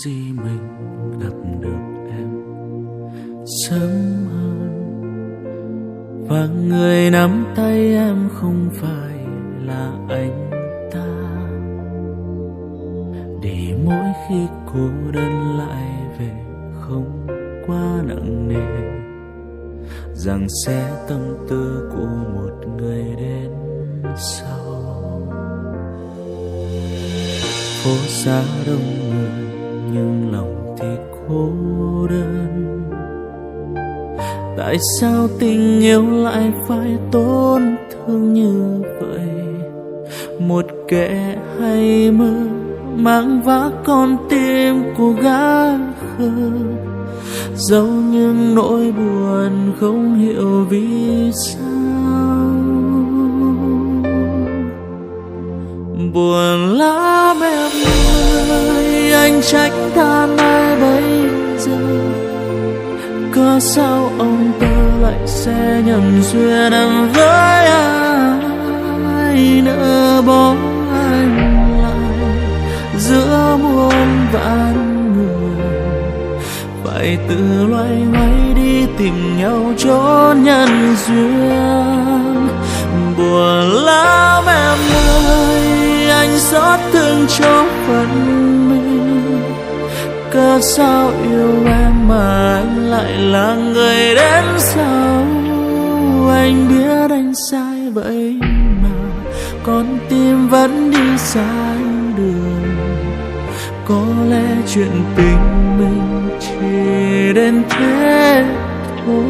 gì mình gặp được em sớm hơn, và người nắm tay em không phải là anh ta. Để mỗi khi cô đơn lại về không quá nặng nề, rằng sẽ tâm tư của một người đến sau. Phố xa đông người nhưng lòng thì cô đơn. Tại sao tình yêu lại phải tổn thương như vậy? Một kẻ hay mơ mang vác con tim của gã khờ, giấu những nỗi buồn không hiểu vì sao. Buồn lắm em ơi, anh trách than ai bây giờ? Cớ sao ông tớ lại sẽ nhầm duyên em với ai, nỡ bỏ anh lại giữa muôn vạn người, phải tự loay hoay đi tìm nhau chốn nhân duyên. Buồn lắm em ơi, anh xót thương cho phận mình. Cớ sao yêu em mà anh lại là người đến sau? Anh biết anh sai vậy mà con tim vẫn đi sai đường. Có lẽ chuyện tình mình chỉ đến thế thôi.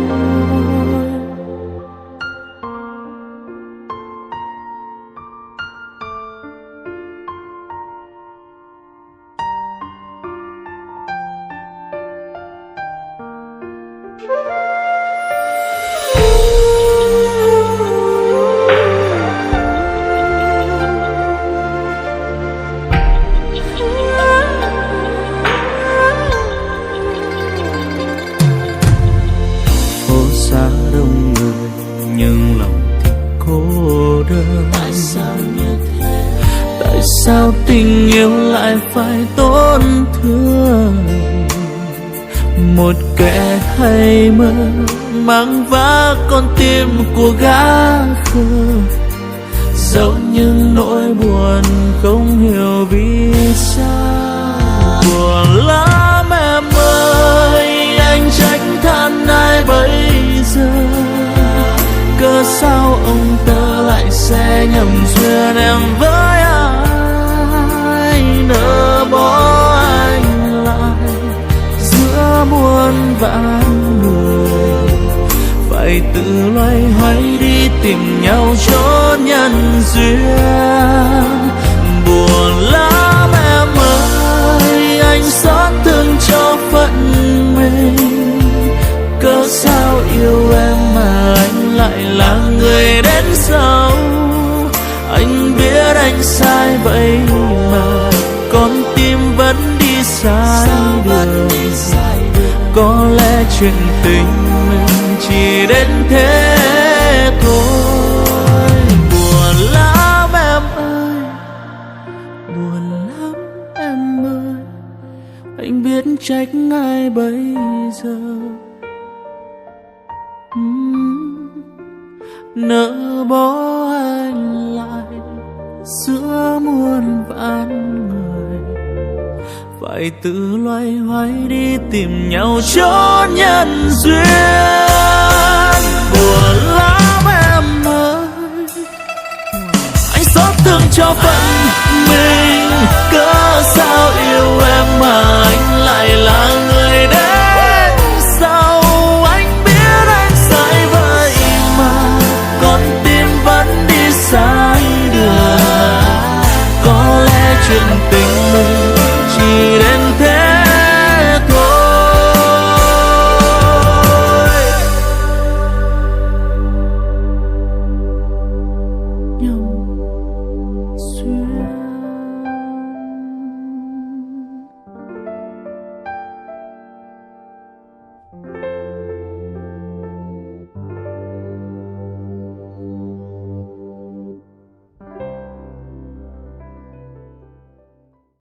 Nhưng lòng thì cô đơn. Tại sao tình yêu lại phải tổn thương? Một kẻ hay mơ mang vác con tim của gã khờ, giấu những nỗi buồn không hiểu vì sao. Buồn lắm em ơi, anh trách than ai bây giờ? Cớ sao ông tớ lại sẽ nhầm duyên em với ai, nỡ bỏ anh lại giữa muôn vạn người, phải tự loay hoay đi tìm nhau chốn nhân duyên. Buồn lắm em ơi, anh xót thương cho phận mình. Cớ sao yêu em mà anh lại là người đến sau? Anh biết anh sai vậy mà con tim vẫn đi sai đường. Có lẽ chuyện tình mình chỉ đến thế thôi. Buồn lắm em ơi, buồn lắm em ơi, anh biết trách ai bây giờ? Nỡ bỏ anh lại giữa muôn vạn người, phải tự loay hoay đi tìm nhau chốn nhân duyên. Buồn lắm em ơi, anh xót thương cho phận